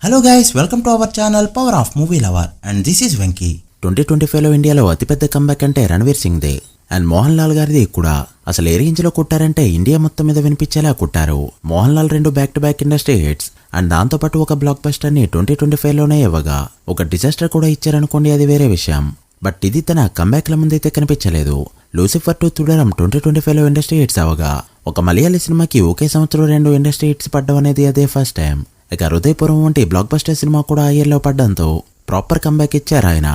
Hello guys, welcome to our channel power of movie lover and this is Venky. 2025లో ఇండియాలో అతిపెద్ద comeback అంటే రణవీర్ సింగ్ దే అండ్ మోహన్ లాల్ గారిది కూడా. అసలు ఏ రేంజ్ లో కొట్టారంటే ఇండియా మొత్తం మీద వినిపించేలా కొట్టారు. Mohan Lal 2 back to back industry hits and దాంతోపాటు ఒక బ్లాక్ బస్టర్ ని 2025లోనే ఇవ్వగా ఒక డిజాస్టర్ కూడా ఇచ్చారనుకోండి, అది వేరే విషయం. బట్ ఇది తన కంబ్యాక్ల ముందైతే కనిపించలేదు. లూసిఫర్ 2 చూడడం 2025లో ఇండస్ట్రీ హిట్స్ అవగా ఒక మలయాళీ సినిమాకి ఒకే సంవత్సరం 2 ఇండస్ట్రీ హిట్స్ పడ్డం అనేది అదే ఫస్ట్ టైం. ఇక హృదయపురం వంటి బ్లాక్ బస్టర్ సినిమా కూడా ఆ ఇయర్లో పడ్డంతో ప్రాపర్ కంబ్యాక్ ఇచ్చారు ఆయన.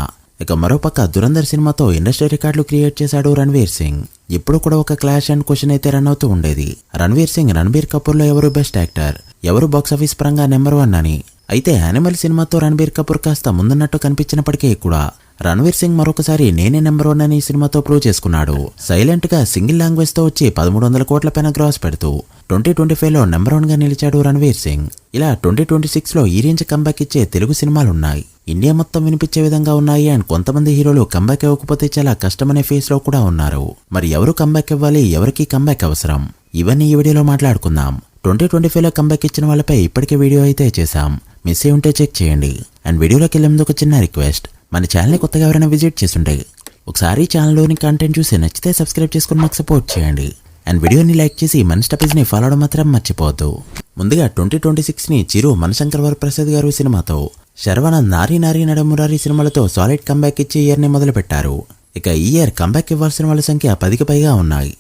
ఇక మరోపక్క దురంధర్ సినిమాతో ఇండస్ట్రీ రికార్డులు క్రియేట్ చేశాడు రణవీర్ సింగ్. ఇప్పుడు కూడా ఒక క్లాష్ అండ్ క్వశ్చన్ అయితే రన్ అవుతూ ఉండేది. రణవీర్ సింగ్ రణబీర్ కపూర్ లో ఎవరు బెస్ట్ యాక్టర్, ఎవరు బాక్సాఫీస్ పరంగా నెంబర్ 1 అని. అయితే యానిమల్ సినిమాతో రణబీర్ కపూర్ కాస్త ముందున్నట్టు కనిపించినప్పటికీ కూడా రణవీర్ సింగ్ మరొకసారి నేనే నెంబర్ 1 అని ఈ సినిమాతో ప్రూవ్ చేసుకున్నాడు. సైలెంట్ గా సింగిల్ లాంగ్వేజ్ తో వచ్చి 1300 కోట్ల పైన గ్రాస్ పెడుతూ 2025లో నెంబర్ 1 గా నిలిచాడు రణవీర్ సింగ్. ఇలా 2026లో ఈ రేంజ్ కంబ్యాక్ ఇచ్చే తెలుగు సినిమాలున్నాయి. ఇండియా మొత్తం వినిపించే విధంగా ఉన్నాయి అండ్ కొంతమంది హీరోలు కంబ్యాక్ ఇవ్వకపోతే చాలా కష్టమనే ఫేస్ లో కూడా ఉన్నారు. మరి ఎవరు కంబ్యాక్ ఇవ్వాలి, ఎవరికి కంబ్యాక్ అవసరం, ఇవన్నీ ఈ వీడియోలో మాట్లాడుకుందాం. 2025లో కంబ్యాక్ ఇచ్చిన వాళ్ళపై ఇప్పటికే వీడియో అయితే చేశాం, మిస్ అయి ఉంటే చెక్ చేయండి. అండ్ వీడియోలోకి వెళ్ళే ముందు ఒక చిన్న రిక్వెస్ట్, మన ఛానల్ని కొత్తగా ఎవరైనా విజిట్ చేస్తుంటే ఒకసారి ఛానల్లోని కంటెంట్ చూసి నచ్చితే సబ్స్క్రైబ్ చేసుకుని మాకు సపోర్ట్ చేయండి. అండ్ వీడియోని లైక్ చేసి మన పేజ్ని ఫాలో అవడం మాత్రం మర్చిపోవద్దు. ముందుగా 2026ని చిరు మనశంకర్ వరప్రసాద్ గారు సినిమాతో, శర్వానంద్ నారీ నారీ నడమురారి సినిమాలతో సాలిడ్ కంబ్యాక్ ఇచ్చి ఇయర్ని మొదలు పెట్టారు. ఇక ఈ ఇయర్ కంబ్యాక్ ఇవ్వాల్సిన వాళ్ళ సంఖ్య 10కి పైగా ఉన్నాయి.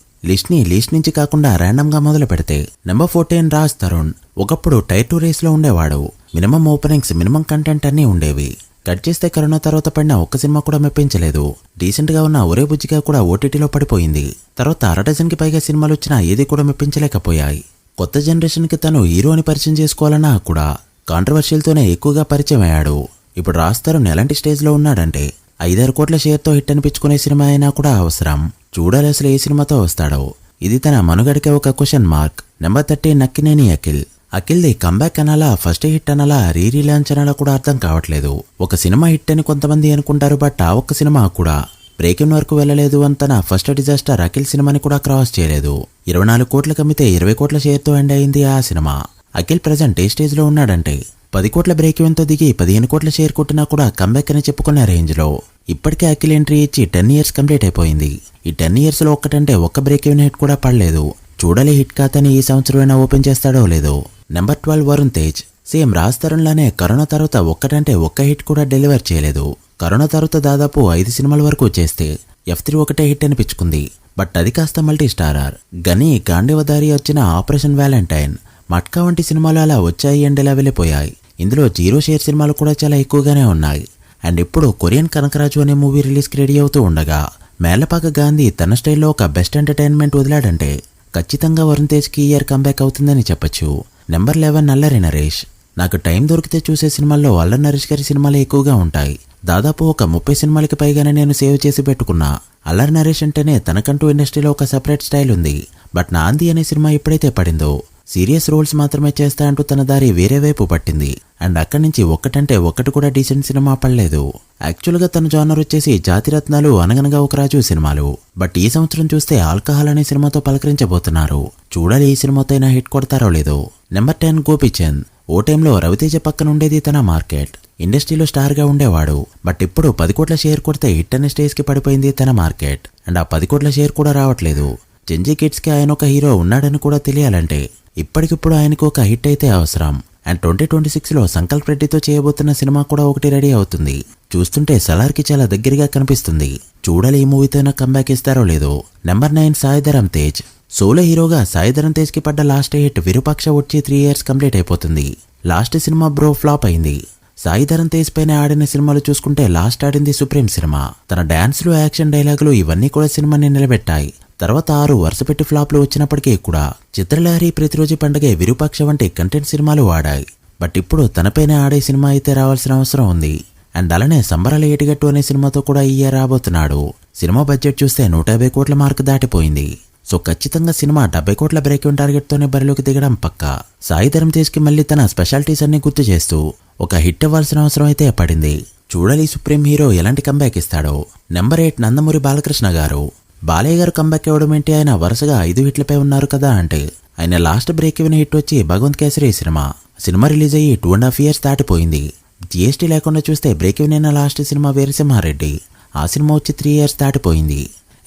లిస్ట్ నుంచి కాకుండా ర్యాండమ్ గా మొదలు పెడితే నెంబర్ 14 రాజ్ తరుణ్. ఒకప్పుడు టైర్ 2 రేస్ లో ఉండేవాడు. మినిమం ఓపెనింగ్స్, మినిమం కంటెంట్ అన్నీ ఉండేవి. కట్ చేస్తే కరోనా తర్వాత పడిన ఒక్క సినిమా కూడా మెప్పించలేదు. డీసెంట్ గా ఉన్న ఒరే బుజ్జిగా కూడా ఓటీటీలో పడిపోయింది. తర్వాత 1/2 డజన్కి పైగా సినిమాలు వచ్చినా ఏది కూడా మెప్పించలేకపోయాయి. కొత్త జనరేషన్ కి తను హీరో అని పరిచయం చేసుకోవాలన్నా కూడా కాంట్రవర్షియల్ తోనే ఎక్కువగా పరిచయం అయ్యాడు. ఇప్పుడు రాజ్ తరుణ్ ఎలాంటి స్టేజ్ లో ఉన్నాడంటే 5-6 కోట్ల షేర్ తో హిట్ అనిపించుకునే సినిమా అయినా కూడా అవసరం. చూడాలి అసలు ఏ సినిమాతో వస్తాడో. ఇది తన మనుగడకే ఒక question mark. Number 30 Nakkineni Akhil. అఖిల్ది కంబ్యాక్ అనాలా, ఫస్ట్ హిట్ అనాలా, రీలాంచ్ అనాలా కూడా అర్థం కావట్లేదు. ఒక సినిమా హిట్ అని కొంతమంది అనుకుంటారు, బట్ ఆ ఒక్క సినిమా కూడా బ్రేక్ ఇన్ వరకు వెళ్ళలేదు. అని తన ఫస్ట్ డిజాస్టర్ అఖిల్ సినిమాని కూడా క్రాస్ చేయలేదు. 24 కోట్లకు అమ్మితే 20 కోట్ల షేర్తో ఎండ్ అయింది ఆ సినిమా. అఖిల్ ప్రెజెంట్ ఏ స్టేజ్ లో ఉన్నాడంటే 10 కోట్ల బ్రేక్ ఈవెన్ తో దిగి 15 కోట్ల షేర్ కొట్టినా కూడా కంబ్యాక్ అని చెప్పుకున్న రేంజ్ లో. ఇప్పటికే అఖిల్ ఎంట్రీ ఇచ్చి 10 ఇయర్స్ కంప్లీట్ అయిపోయింది. ఈ 10 ఇయర్స్ లో ఒక్కటంటే ఒక్క బ్రేక్ ఈవెన్ హిట్ కూడా పడలేదు. చూడాలి హిట్ ఖాతాని ఈ సంవత్సరమైనా ఓపెన్ చేస్తాడో లేదో. నెంబర్ 12 వరుణ్ తేజ్. సేమ్ రాజ్ తరుణ్ లానే కరోనా తర్వాత ఒక్కటంటే ఒక్క హిట్ కూడా డెలివర్ చేయలేదు. కరోనా తర్వాత దాదాపు 5 సినిమాల వరకు చేస్తే F3 ఒకటే హిట్ అనిపించుకుంది. బట్ అది కాస్త మల్టీ స్టారర్. గని, గాంధీవదారి వచ్చిన ఆపరేషన్ వ్యాలంటైన్, మట్కా వంటి సినిమాలు అలా వచ్చాయి అండ్ ఇలా వెళ్ళిపోయాయి. ఇందులో 0 షేర్ సినిమాలు కూడా చాలా ఎక్కువగానే ఉన్నాయి. అండ్ ఇప్పుడు కొరియన్ కనకరాజు అనే మూవీ రిలీజ్ కి రెడీ అవుతూ ఉండగా మేళ్లపాక గాంధీ తన స్టైల్లో ఒక బెస్ట్ ఎంటర్టైన్మెంట్ వదిలాడంటే ఖచ్చితంగా వరుణ్ తేజ్ కి ఇయర్ కంబ్యాక్ అవుతుందని చెప్పొచ్చు. నెంబర్ 11 అల్లరి నరేష్. నాకు టైం దొరికితే చూసే సినిమాల్లో అల్లరి నరేష్ గారి సినిమాలే ఎక్కువగా ఉంటాయి. దాదాపు ఒక 30 సినిమాలకి పైగానే నేను సేవ్ చేసి పెట్టుకున్నా. అల్లరి నరేష్ అంటేనే తనకంటూ ఇండస్ట్రీలో ఒక సెపరేట్ స్టైల్ ఉంది. బట్ నాంది అనే సినిమా ఎప్పుడైతే పడిందో సీరియస్ రోల్స్ మాత్రమే చేస్తా అంటూ తన దారి వేరే వైపు పట్టింది. అండ్ అక్కడి నుంచి ఒక్కటంటే ఒక్కటి కూడా డీసెంట్ సినిమా పడలేదు. యాక్చువల్ గా తన జానర్ వచ్చేసి జాతిరత్నాలు, అనగనగా ఒక రాజు సినిమాలు. బట్ ఈ సంవత్సరం చూస్తే ఆల్కహాల్ అనే సినిమాతో పలకరించబోతున్నారు. చూడాలి ఈ సినిమాతో అయినా హిట్ కొడతారో లేదో. నెంబర్ 10 గోపీచంద్. ఓ టైంలో రవితేజ పక్కన ఉండేది తన మార్కెట్. ఇండస్ట్రీలో స్టార్ గా ఉండేవాడు. బట్ ఇప్పుడు 10 కోట్ల షేర్ కొడితే హిట్ అనే స్టేజ్ కి పడిపోయింది తన మార్కెట్. అండ్ ఆ 10 కోట్ల షేర్ కూడా రావట్లేదు. జెంజీ కిడ్స్ కి ఆయన ఒక హీరో ఉన్నాడని కూడా తెలియాలంటే ఇప్పటికిప్పుడు ఆయనకు ఒక హిట్ అయితే అవసరం. అండ్ 2026లో సంకల్ప్ రెడ్డితో చేయబోతున్న సినిమా కూడా ఒకటి రెడీ అవుతుంది. చూస్తుంటే సలార్ కి చాలా దగ్గరగా కనిపిస్తుంది. చూడాలి ఈ మూవీతో కంబ్యాక్ ఇస్తారో లేదో. నెంబర్ 9 సాయిధరమ్ తేజ్. సోలో హీరోగా సాయిధరమ్ తేజ్ కి పడ్డ లాస్ట్ హిట్ విరూపాక్ష వచ్చి 3 ఇయర్స్ కంప్లీట్ అయిపోతుంది. లాస్ట్ సినిమా బ్రో ఫ్లాప్ అయింది. సాయిధరమ్ తేజ్ పైన ఆడిన సినిమాలు చూసుకుంటే లాస్ట్ ఆడింది సుప్రీం సినిమా. తన డాన్స్లు, యాక్షన్ డైలాగులు ఇవన్నీ కూడా సినిమాని నిలబెట్టాయి. తర్వాత 6 వరుస పెట్టి ఫ్లాప్లు వచ్చినప్పటికీ కూడా చిత్రలహరి, ప్రతిరోజు పండగే, విరూపాక్ష వంటి కంటెంట్ సినిమాలు ఆడాయి. బట్ ఇప్పుడు తనపైన ఆడే సినిమా అయితే రావాల్సిన అవసరం ఉంది. అండ్ అలానే సంబరాల ఏటిగట్టు అనే సినిమాతో కూడా ఈ ఇయర్ రాబోతున్నాడు. సినిమా బడ్జెట్ చూస్తే 150 కోట్ల మార్క్ దాటిపోయింది. సో ఖచ్చితంగా సినిమా 70 కోట్ల బ్రేక్ ఈవెన్ టార్గెట్ తోనే బరిలోకి దిగడం పక్కా. సాయిధరమ్ తేజ్ కి మళ్ళీ తన స్పెషాలిటీస్ అన్ని గుర్తు చేస్తూ ఒక హిట్ అవ్వాల్సిన అవసరం అయితే పడింది. చూడాలి సుప్రీం హీరో ఎలాంటి కంబ్యాక్ ఇస్తాడో. నెంబర్ 8 నందమూరి బాలకృష్ణ గారు. బాలయ్య గారు కంబ్యాక్ ఇవ్వడం ఏంటి, ఆయన వరుసగా 5 హిట్లపై ఉన్నారు కదా అంటే ఆయన లాస్ట్ బ్రేక్ ఈవెన్ హిట్ వచ్చి Bhagavanth Kesari cinema. Cinema release అయ్యి 2.5 years దాటిపోయింది. జీఎస్టీ లేకుండా చూస్తే బ్రేక్ ఈవెన్ అయిన లాస్ట్ సినిమా వీరసింహారెడ్డి. ఆ సినిమా వచ్చి 3 years దాటిపోయింది.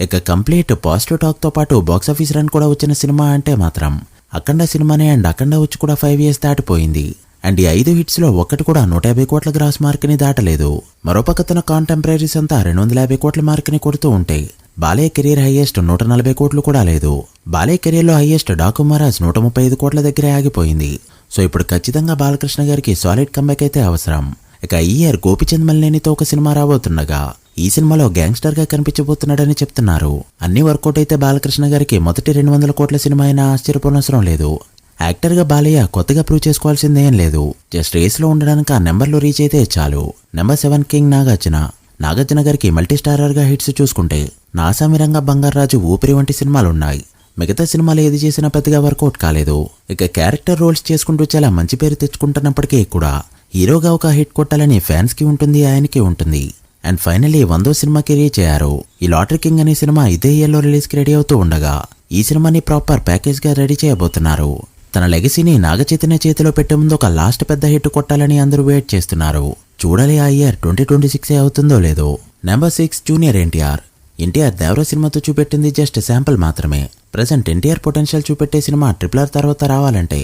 ఇక కంప్లీట్ పాజిటివ్ టాక్తో పాటు బాక్సాఫీస్ రన్ కూడా వచ్చిన సినిమా అంటే మాత్రం అఖండ సినిమానే. అండ్ అఖండ వచ్చి కూడా 5 years దాటిపోయింది. అండ్ ఈ 5 hits లో ఒక్కటి కూడా 150 కోట్ల గ్రాస్ మార్క్ని దాటలేదు. మరోపక్క తన కాంటెంపరీస్ అంతా 250 కోట్ల మార్క్ని కొడుతూ ఉంటే బాలయ్య కెరీర్ హైయెస్ట్ 140 కోట్లు కూడా లేదు. బాలయ్య కెరీర్లో హైయెస్ట్ డాకు మహారాజ్ 135 కోట్ల దగ్గరే ఆగిపోయింది. సో ఇప్పుడు ఖచ్చితంగా బాలకృష్ణ గారికి సాలిడ్ కంబ్యాక్ అయితే అవసరం. ఇక ఈ ఇయర్ గోపిచంద్ మలినేనితో ఒక సినిమా రాబోతుండగా ఈ సినిమాలో గ్యాంగ్స్టర్ గా కనిపించబోతున్నాడని చెప్తున్నారు. అన్ని వర్కౌట్ అయితే బాలకృష్ణ గారికి మొదటి 200 కోట్ల సినిమా అయినా ఆశ్చర్యపోనవసరం లేదు. యాక్టర్ గా బాలయ్య కొత్తగా ప్రూవ్ చేసుకోవాల్సిందేం లేదు. జస్ట్ రేస్ లో ఉండడానికి ఆ నెంబర్లో రీచ్ అయితే చాలు. నెంబర్ 7 కింగ్ నాగార్జున గారికి మల్టీ స్టారర్ గా హిట్స్ చూసుకుంటే నాసామిరంగా బంగారాజు, ఊపిరి వంటి సినిమాలున్నాయి. మిగతా సినిమాలు ఏది చేసినా పెద్దగా వర్కౌట్ కాలేదు. ఇక క్యారెక్టర్ రోల్స్ చేసుకుంటూ చాలా మంచి పేరు తెచ్చుకుంటున్నప్పటికీ కూడా హీరోగా ఒక హిట్ కొట్టాలని ఫ్యాన్స్ కి ఉంటుంది, ఆయనకి ఉంటుంది. అండ్ ఫైనలీ 100వ సినిమాకి రీచ్ అయ్యారు. ఈ లాటరీ కింగ్ అనే సినిమా ఇదే ఇయర్లో రిలీజ్ కి రెడీ అవుతూ ఉండగా ఈ సినిమాని ప్రాపర్ ప్యాకేజ్ గా రెడీ చేయబోతున్నారు. తన లెగసీని నాగచైతన్య చేతిలో పెట్టే ముందు ఒక లాస్ట్ పెద్ద హిట్ కొట్టాలని అందరూ వెయిట్ చేస్తున్నారు. చూడాలి ఆ ఇయర్ 2026 అవుతుందో లేదో. నెంబర్ 6 జూనియర్ ఎన్టీఆర్ దేవరా సినిమాతో చూపెట్టింది జస్ట్ శాంపుల్ మాత్రమే. ప్రెసెంట్ ఎన్టీఆర్ పొటెన్షియల్ చూపెట్టే సినిమా RRR తర్వాత రావాలంటే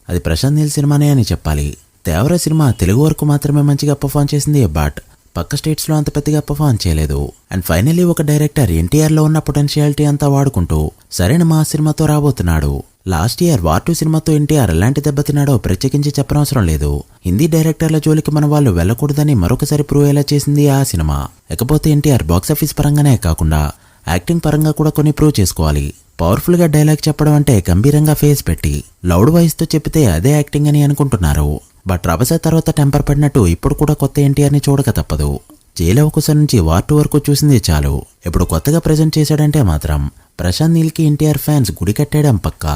అది ప్రశాంత్ నీల్ సినిమానే అని చెప్పాలి. దేవరా సినిమా తెలుగు వరకు మాత్రమే మంచిగా పర్ఫామ్ చేసింది, బట్ పక్క స్టేట్స్ లో అంత పెద్దగా పర్ఫామ్ చేయలేదు. అండ్ ఫైనల్లీ ఒక డైరెక్టర్ ఎన్టీఆర్ లో ఉన్న పొటెన్షియాలిటీ అంతా వాడుకుంటూ సరైన మా సినిమాతో రాబోతున్నాడు. లాస్ట్ ఇయర్ వార్ 2 సినిమాతో ఎన్టీఆర్ ఎలాంటి దెబ్బతిన్నాడో ప్రత్యేకించి చెప్పనవసరం లేదు. హిందీ డైరెక్టర్ల జోలికి మన వాళ్ళు వెళ్లకూడదని మరొకసారి ప్రూవ్ అయ్యేలా చేసింది ఆ సినిమా. ఇకపోతే ఎన్టీఆర్ బాక్సాఫీస్ పరంగానే కాకుండా యాక్టింగ్ పరంగా కూడా కొన్ని ప్రూవ్ చేసుకోవాలి. పవర్ఫుల్ గా డైలాగ్ చెప్పడం అంటే గంభీరంగా ఫేస్ పెట్టి లౌడ్ వాయిస్ తో చెప్పితే అదే యాక్టింగ్ అని అనుకుంటున్నారు. బట్ రభస తర్వాత టెంపర్ పడినట్టు ఇప్పుడు కూడా కొత్త ఎన్టీఆర్ ని చూడక తప్పదు. జైలు అవకాశం నుంచి వార్ 2 వరకు చూసింది చాలు. ఇప్పుడు కొత్తగా ప్రెజెంట్ చేశాడంటే మాత్రం ప్రశాంత్ నీల్ కి ఎన్టీఆర్ ఫ్యాన్స్ గుడి కట్టేయడం పక్కా.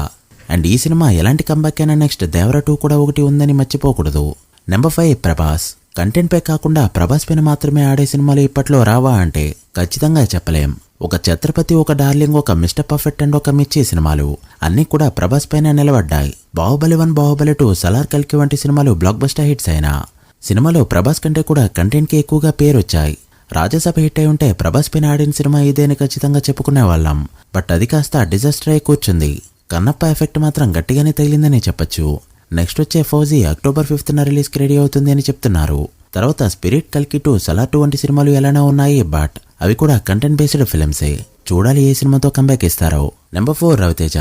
అండ్ ఈ సినిమా ఎలాంటి కంబ్యాక్ అయినా నెక్స్ట్ దేవరా 2 కూడా ఒకటి ఉందని మర్చిపోకూడదు. నెంబర్ 5 ప్రభాస్. కంటెంట్ పై కాకుండా ప్రభాస్ పైన మాత్రమే ఆడే సినిమాలు ఇప్పట్లో రావా అంటే ఖచ్చితంగా చెప్పలేం. ఒక ఛత్రపతి, ఒక డార్లింగ్, ఒక మిస్టర్ పర్ఫెక్ట్ అండ్ ఒక మిర్చి సినిమాలు అన్ని కూడా ప్రభాస్ పైన నిలబడ్డాయి. బాహుబలి 1, బాహుబలి 2, సలార్, కల్కి వంటి సినిమాలు బ్లాక్ బస్టర్ హిట్స్ అయినా సినిమాలో ప్రభాస్ కంటే కూడా కంటెంట్ కి ఎక్కువగా పేరొచ్చాయి. రాజసభ హిట్ అయి ఉంటే ప్రభాస్ పైన ఆడిన సినిమా ఇదేని ఖచ్చితంగా చెప్పుకునే వాళ్ళం. బట్ అది కాస్త డిజాస్టర్ అయి కూర్చుంది. కన్నప్ప ఎఫెక్ట్ మాత్రం గట్టిగానే తగిలిందని చెప్పొచ్చు. నెక్స్ట్ వచ్చే ఫౌజీ అక్టోబర్ 5th రిలీజ్ కి రెడీ అవుతుంది అని చెప్తున్నారు. తర్వాత స్పిరిట్, కల్కి 2, సలార్ 2 వంటి సినిమాలు ఎలానో ఉన్నాయి, బట్ అవి కూడా కంటెంట్ బేస్డ్ ఫిల్మ్సే. చూడాలి ఏ సినిమాతో కంబ్యాక్ ఇస్తారో. నెంబర్ 4 రవితేజ.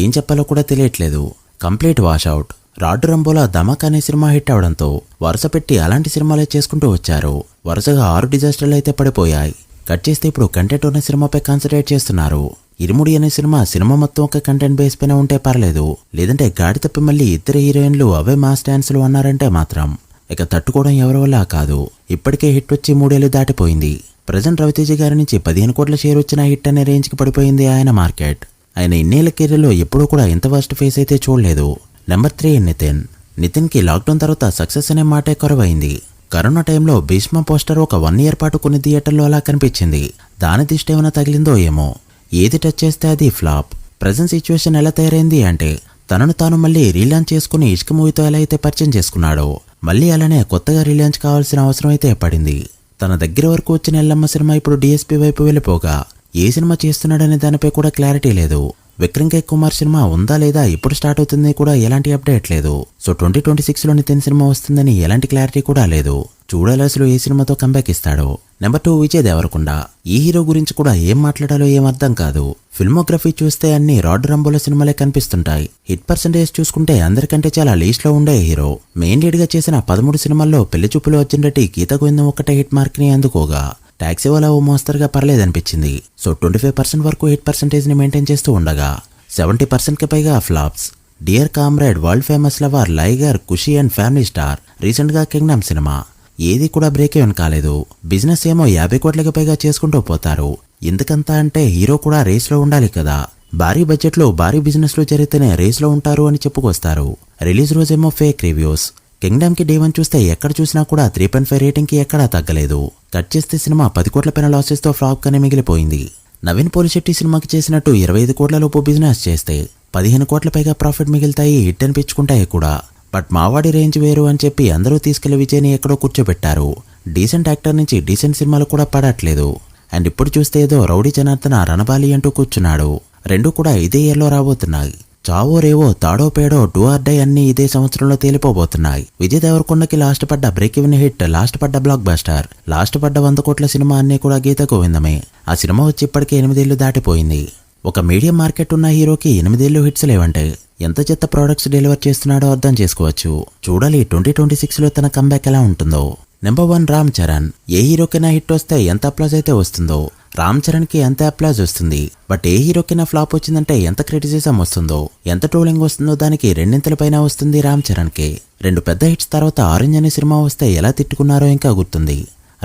ఏం చెప్పాలో కూడా తెలియట్లేదు. Complete washout. రాడ్డు రంబోలా ధమాక్ అనే సినిమా హిట్ అవడంతో వరుస పెట్టి అలాంటి సినిమాలే చేసుకుంటూ వచ్చారు. వరుసగా 6 డిజాస్టర్లు అయితే పడిపోయాయి. కట్ చేస్తే ఇప్పుడు కంటెంట్ ఉన్న సినిమాపై కాన్సన్ట్రేట్ చేస్తున్నారు. ఇరుముడి అనే సినిమా మొత్తం ఒక కంటెంట్ బేస్ పైన ఉంటే పర్లేదు, లేదంటే గాడి తప్పి మళ్ళీ ఇద్దరు హీరోయిన్లు అవే మాస్ డాన్సులు అన్నారంటే మాత్రం ఇక తట్టుకోవడం ఎవరి వల్ల కాదు. ఇప్పటికే హిట్ వచ్చి 3 ఏళ్లు దాటిపోయింది. ప్రజెంట్ రవితేజ గారి నుంచి 15 కోట్ల షేర్ వచ్చిన హిట్ అనే రేంజ్ కి పడిపోయింది ఆయన మార్కెట్. ఆయన ఇన్నేళ్ల కెరీర్లో ఎప్పుడూ కూడా ఇంత వర్స్ట్ ఫేస్ అయితే చూడలేదు. నెంబర్ 3 నితిన్ కి లాక్డౌన్ తర్వాత సక్సెస్ అనే మాటే కొరవైంది. కరోనా టైంలో భీష్మ పోస్టర్ ఒక 1 year పాటు కొన్ని థియేటర్లో అలా కనిపించింది. దాని దిష్టి ఏమైనా తగిలిందో ఏమో. ఏది టచ్ చేస్తే అది ఫ్లాప్. ప్రజెంట్ సిచ్యువేషన్ ఎలా తయారైంది అంటే తనను తాను మళ్ళీ రీలాంచ్ చేసుకుని ఇష్క మూవీతో ఎలా అయితే పరిచయం చేసుకున్నాడో మళ్ళీ అలానే కొత్తగా రీలాంచ్ కావాల్సిన అవసరం అయితే పడింది. తన దగ్గర వరకు వచ్చిన ఎల్లమ్మ సినిమా ఇప్పుడు డిఎస్పీ వైపు వెళ్ళిపోగా ఏ సినిమా చేస్తున్నాడనే దానిపై కూడా క్లారిటీ లేదు. విక్రమ్ కే కుమార్ సినిమా ఉందా లేదా, ఎప్పుడు స్టార్ట్ అవుతుంది కూడా ఎలాంటి అప్డేట్ లేదు. సో 2026లో నితిన్ సినిమా వస్తుందని ఎలాంటి క్లారిటీ కూడా లేదు. చూడాలి అసలు ఏ సినిమాతో కంబ్యాక్ ఇస్తాడో. నెంబర్ 2 విజయ్ దేవరకొండ. ఈ హీరో గురించి కూడా ఏం మాట్లాడాలో ఏం అర్థం కాదు. ఫిల్మోగ్రఫీ చూస్తే అన్ని రాడ్ రంబోల సినిమాలే కనిపిస్తుంటాయి. హిట్ పర్సెంటేజ్ చూసుకుంటే అందరికంటే చాలా లీస్ట్ లో ఉండే హీరో. మెయిన్ లీడ్ గా చేసిన 13 సినిమాల్లో పెళ్లి చూపులు అర్జున్ రెడ్డి, గీత గోవిందం ఒక్కటే హిట్ మార్క్ ని అందుకోగా టాక్సీ వాలా ఓ మోస్తరుగా పర్లేదనిపించింది. సో 25% వరకు హిట్ పర్సెంటేజ్ ని మెయింటైన్ చేస్తూ ఉండగా 70% కి పైగా flops. Dear comrade, world famous lover, Liger, Kushi and family star, recent గా కింగ్డమ్ సినిమా ఏది కూడా బ్రేక్ ఏమని కాలేదు. బిజినెస్ ఏమో 50 కోట్లకి పైగా చేసుకుంటూ పోతారు. ఎందుకంతా అంటే హీరో కూడా రేస్ లో ఉండాలి కదా. భారీ బడ్జెట్ లో భారీ బిజినెస్ లో జరిగితేనే రేస్ లో ఉంటారు అని చెప్పుకొస్తారు. రిలీజ్ రోజేమో ఫేక్ రివ్యూస్. కింగ్డమ్ కి డే 1 చూస్తే ఎక్కడ చూసినా కూడా 3.5 రేటింగ్ కి ఎక్కడా తగ్గలేదు. కట్ చేస్తే సినిమా 10 కోట్ల పైన లాసెస్ తో ఫ్లాప్ గానే మిగిలిపోయింది. నవీన్ పోలిశెట్టి సినిమాకి చేసినట్టు 25 కోట్ల లోపు బిజినెస్ చేస్తే 15 కోట్ల పైగా ప్రాఫిట్ మిగులుతాయి, హిట్ అనిపించుకుంటాయి కూడా. బట్ మావాడి రేంజ్ వేరు అని చెప్పి అందరూ తీసుకెళ్లి విజయ్ని ఎక్కడో కూర్చోబెట్టారు. డీసెంట్ యాక్టర్ నుంచి డీసెంట్ సినిమాలు కూడా పడట్లేదు. అండ్ ఇప్పుడు చూస్తే ఏదో రౌడీ జనార్దన రణబాలి అంటూ కూర్చున్నాడు. రెండు కూడా ఇదే ఇయర్లో రాబోతున్నాయి. చావో రేవో తాడో పేడో డూ ఆర్ డై అన్ని ఇదే సంవత్సరంలో తేలిపోబోతున్నాయి. విజయ్ దేవరకొండకి లాస్ట్ పడ్డ బ్రేక్ ఈవెన్ హిట్, లాస్ట్ పడ్డ బ్లాక్ బస్టర్, లాస్ట్ పడ్డ 100 కోట్ల సినిమా అన్నీ కూడా గీత గోవిందమే. ఆ సినిమా వచ్చి ఇప్పటికే 8 ఏళ్లు దాటిపోయింది. ఒక మీడియం మార్కెట్ ఉన్న హీరోకి 8 ఏళ్లు హిట్స్ లేవంటే ఎంత చెత్త ప్రోడక్ట్స్ డెలివర్ చేస్తున్నాడో అర్థం చేసుకోవచ్చు. చూడాలి 2026లో తన కంబ్యాక్ ఎలా ఉంటుందో. నెంబర్ 1 రామ్ చరణ్. ఏ హీరోకైనా హిట్ వస్తే ఎంత అప్లాజ్ అయితే వస్తుందో రామ్ చరణ్ కి అంతే అప్లాజ్ వస్తుంది. బట్ ఏ హీరోకైనా ఫ్లాప్ వచ్చిందంటే ఎంత క్రిటిసిజం వస్తుందో, ఎంత ట్రోలింగ్ వస్తుందో దానికి 2 పైన వస్తుంది రామ్ చరణ్ కి. 2 పెద్ద హిట్స్ తర్వాత ఆరెంజ్ అనే సినిమా వస్తే ఎలా తిట్టుకున్నారో ఇంకా గుర్తుంది.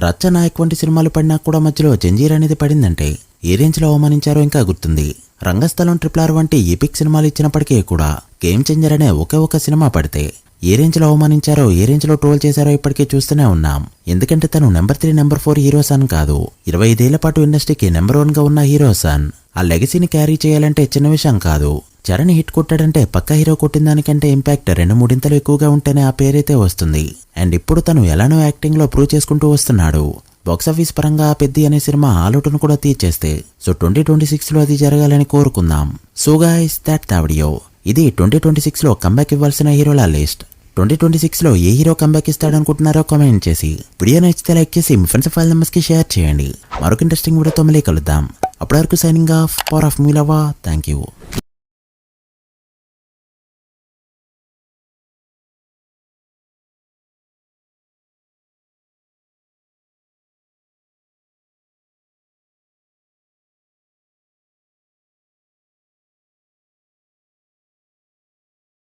రచ్చ నాయక్ వంటి సినిమాలు పడినా కూడా మధ్యలో జంజీర్ అనేది పడిందంటే ఏ రేంజ్ లో అవమానించారో ఇంకా గుర్తుంది. రంగస్థలం, RRR వంటి ఎపిక్ సినిమాలు ఇచ్చినప్పటికీ కూడా గేమ్ చేంజర్ అనే ఒకే ఒక సినిమా పడితే ఏ రేంజ్ లో అవమానించారో, ఏ రేంజ్ లో ట్రోల్ చేశారో ఇప్పటికే చూస్తూనే ఉన్నాం. ఎందుకంటే తను నెంబర్ 3, నెంబర్ 4 హీరోస్ అని కాదు, 25 ఏళ్ల పాటు ఇండస్ట్రీకి నెంబర్ 1 గా ఉన్న హీరోస్ అని. ఆ లెగసీని క్యారీ చేయాలంటే చిన్న విషయం కాదు. చరణ్ హిట్ కొట్టాడంటే పక్క హీరో కొట్టిన దానికంటే ఇంపాక్ట్ 2-3 ఎక్కువగా ఉంటేనే ఆ పేరైతే వస్తుంది. అండ్ ఇప్పుడు తను ఎలానో యాక్టింగ్ లో ప్రూవ్ చేసుకుంటూ వస్తున్నాడు. బాక్సాఫీస్ పరంగా ఆ పెద్ది అనే సినిమా ఆలోటను కూడా తీర్చేస్తే సో 2026లో అది జరగాలని కోరుకుందాం. So guys, that the video. ఇది 2026లో కంబ్యాక్ ఇవ్వాల్సిన హీరోల లిస్ట్. 2026లో ఏ హీరో కంబ్యాక్ ఇస్తాడనుకుంటున్నారో కామెంట్ చేసి, వీడియో నచ్చితే లైక్ చేసి మీ ఫ్రెండ్స్ ఫైల్ నెంబర్స్ కి షేర్ చేయండి. మరొక ఇంట్రెస్టింగ్ వీడియోతో మళ్ళీ కలుద్దాం. అప్పటి వరకు signing off, power of movie lover. Thank you.